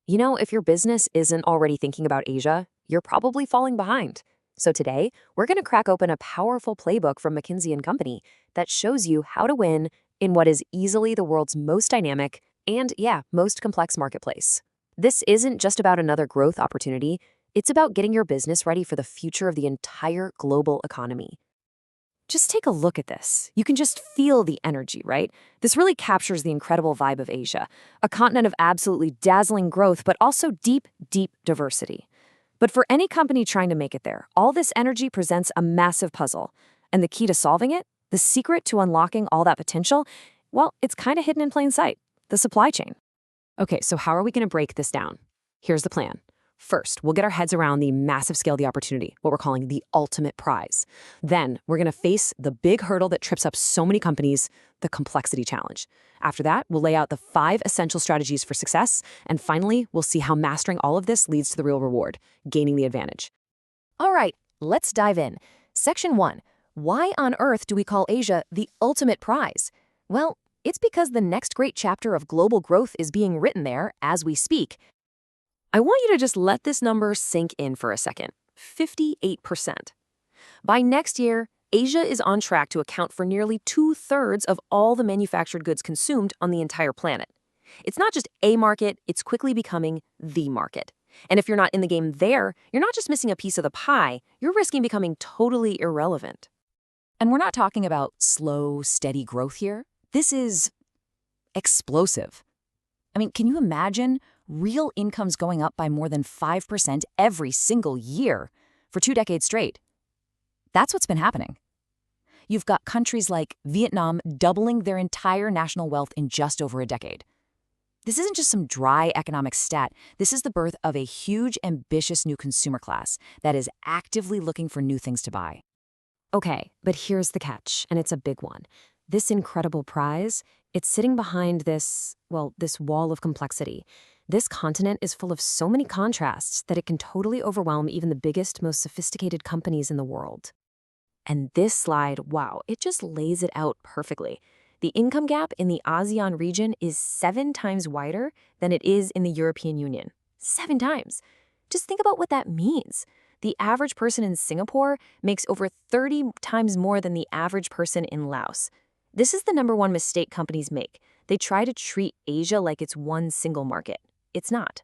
If your business isn't already thinking about Asia, you're probably falling behind. So today, we're going to crack open a powerful playbook from McKinsey and Company that shows you how to win in what is easily the world's most dynamic and, yeah, most complex marketplace. This isn't just about another growth opportunity, it's about getting your business ready for the future of the entire global economy. Just take a look at this. You can just feel the energy, right? This really captures the incredible vibe of Asia, a continent of absolutely dazzling growth, but also deep, deep diversity. But for any company trying to make it there, all this energy presents a massive puzzle. And the key to solving it, the secret to unlocking all that potential, well, it's kind of hidden in plain sight, the supply chain. Okay, so how are we going to break this down? Here's the plan. First, we'll get our heads around the massive scale of the opportunity, what we're calling the ultimate prize. Then, we're going to face the big hurdle that trips up so many companies, the complexity challenge. After that, we'll lay out the 5 essential strategies for success. And finally, we'll see how mastering all of this leads to the real reward, gaining the advantage. All right, let's dive in. Section 1. Why on earth do we call Asia the ultimate prize? Well, it's because the next great chapter of global growth is being written there as we speak. I want you to just let this number sink in for a second. 58%. By next year, Asia is on track to account for nearly 2/3 of all the manufactured goods consumed on the entire planet. It's not just a market, it's quickly becoming the market. And if you're not in the game there, you're not just missing a piece of the pie, you're risking becoming totally irrelevant. And we're not talking about slow, steady growth here. This is explosive. I mean, can you imagine real incomes going up by more than 5% every single year for 2 decades straight? That's what's been happening. You've got countries like Vietnam doubling their entire national wealth in just over a decade. This isn't just some dry economic stat. This is the birth of a huge, ambitious new consumer class that is actively looking for new things to buy. Okay, but here's the catch, and it's a big one. This incredible prize, it's sitting behind this wall of complexity. This continent is full of so many contrasts that it can totally overwhelm even the biggest, most sophisticated companies in the world. And this slide, wow, it just lays it out perfectly. The income gap in the ASEAN region is 7 times wider than it is in the European Union. 7 times. Just think about what that means. The average person in Singapore makes over 30 times more than the average person in Laos. This is the #1 mistake companies make. They try to treat Asia like it's one single market. It's not.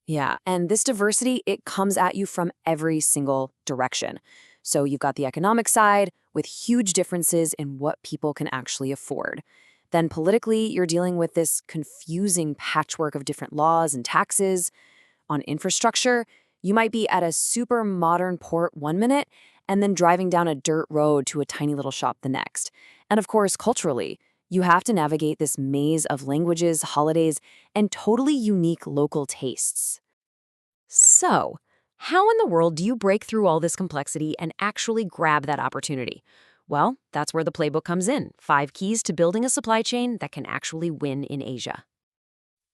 Yeah, and this diversity, it comes at you from every single direction. So you've got the economic side with huge differences in what people can actually afford. Then politically, you're dealing with this confusing patchwork of different laws and taxes. On infrastructure, you might be at a super modern port one minute and then driving down a dirt road to a tiny little shop the next. And of course, culturally, you have to navigate this maze of languages, holidays, and totally unique local tastes. So, how in the world do you break through all this complexity and actually grab that opportunity? Well, that's where the playbook comes in. 5 keys to building a supply chain that can actually win in Asia.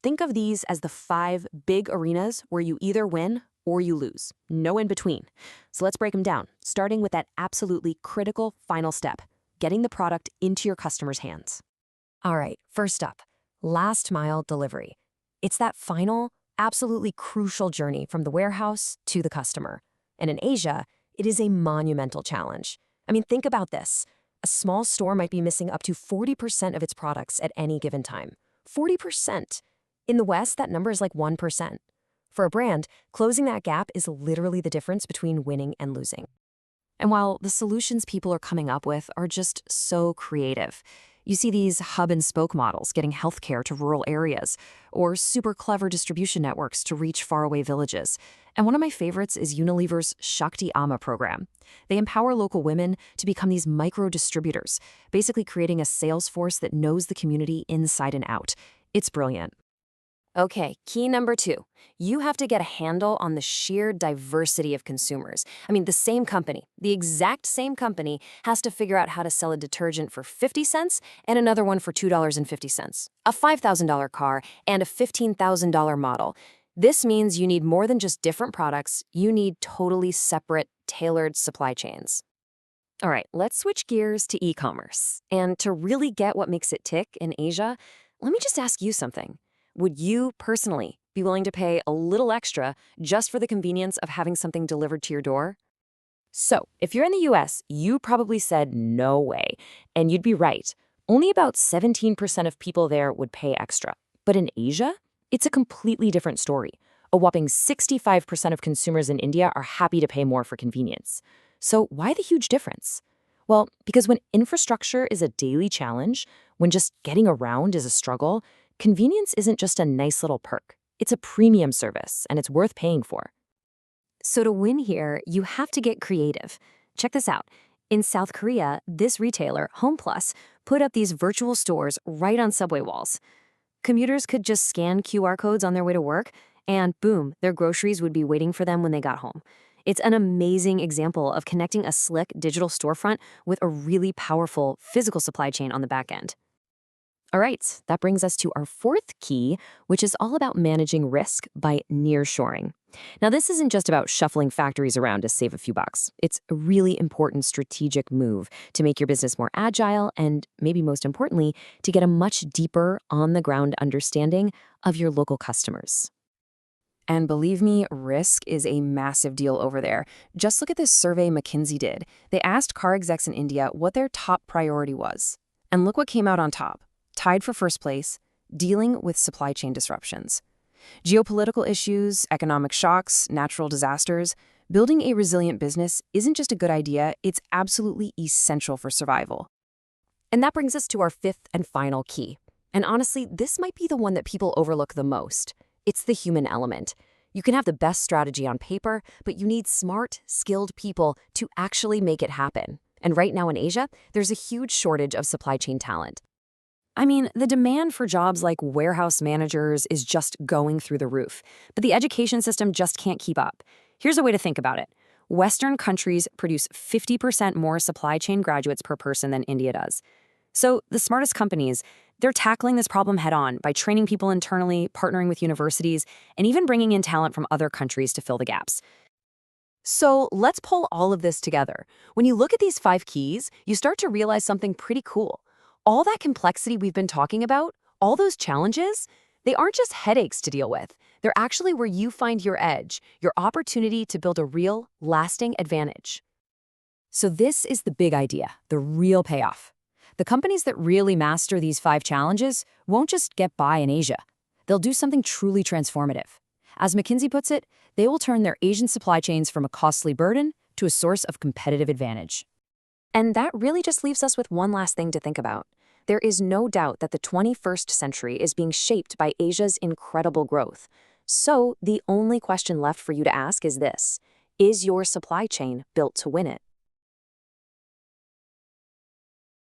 Think of these as the 5 big arenas where you either win or you lose. No in between. So let's break them down, starting with that absolutely critical final step, getting the product into your customers' hands. All right, first up, last mile delivery. It's that final, absolutely crucial journey from the warehouse to the customer. And in Asia, it is a monumental challenge. I mean, think about this. A small store might be missing up to 40% of its products at any given time. 40%. In the West, that number is like 1%. For a brand, closing that gap is literally the difference between winning and losing. And while the solutions people are coming up with are just so creative, you see these hub and spoke models getting healthcare to rural areas, or super clever distribution networks to reach faraway villages. And one of my favorites is Unilever's Shakti Amma program. They empower local women to become these micro distributors, basically creating a sales force that knows the community inside and out. It's brilliant. Okay, key number 2. You have to get a handle on the sheer diversity of consumers. I mean, the same company, the exact same company, has to figure out how to sell a detergent for 50 cents and another one for $2.50, a $5,000 car and a $15,000 model. This means you need more than just different products. You need totally separate, tailored supply chains. All right, let's switch gears to e-commerce. And to really get what makes it tick in Asia, let me just ask you something. Would you personally be willing to pay a little extra just for the convenience of having something delivered to your door? So, if you're in the US, you probably said no way. And you'd be right. Only about 17% of people there would pay extra. But in Asia, it's a completely different story. A whopping 65% of consumers in India are happy to pay more for convenience. So, why the huge difference? Well, because when infrastructure is a daily challenge, when just getting around is a struggle, convenience isn't just a nice little perk. It's a premium service, and it's worth paying for. So to win here, you have to get creative. Check this out. In South Korea, this retailer, HomePlus, put up these virtual stores right on subway walls. Commuters could just scan QR codes on their way to work, and boom, their groceries would be waiting for them when they got home. It's an amazing example of connecting a slick digital storefront with a really powerful physical supply chain on the back end. All right, that brings us to our fourth key, which is all about managing risk by nearshoring. Now, this isn't just about shuffling factories around to save a few bucks. It's a really important strategic move to make your business more agile and, maybe most importantly, to get a much deeper on-the-ground understanding of your local customers. And believe me, risk is a massive deal over there. Just look at this survey McKinsey did. They asked car execs in India what their top priority was. And look what came out on top. Tied for first place, dealing with supply chain disruptions. Geopolitical issues, economic shocks, natural disasters, building a resilient business isn't just a good idea, it's absolutely essential for survival. And that brings us to our fifth and final key. And honestly, this might be the one that people overlook the most. It's the human element. You can have the best strategy on paper, but you need smart, skilled people to actually make it happen. And right now in Asia, there's a huge shortage of supply chain talent. I mean, the demand for jobs like warehouse managers is just going through the roof, but the education system just can't keep up. Here's a way to think about it. Western countries produce 50% more supply chain graduates per person than India does. So the smartest companies, they're tackling this problem head-on by training people internally, partnering with universities, and even bringing in talent from other countries to fill the gaps. So let's pull all of this together. When you look at these 5 keys, you start to realize something pretty cool. All that complexity we've been talking about, all those challenges, they aren't just headaches to deal with. They're actually where you find your edge, your opportunity to build a real, lasting advantage. So this is the big idea, the real payoff. The companies that really master these 5 challenges won't just get by in Asia. They'll do something truly transformative. As McKinsey puts it, they will turn their Asian supply chains from a costly burden to a source of competitive advantage. And that really just leaves us with one last thing to think about. There is no doubt that the 21st century is being shaped by Asia's incredible growth. So the only question left for you to ask is this: is your supply chain built to win it?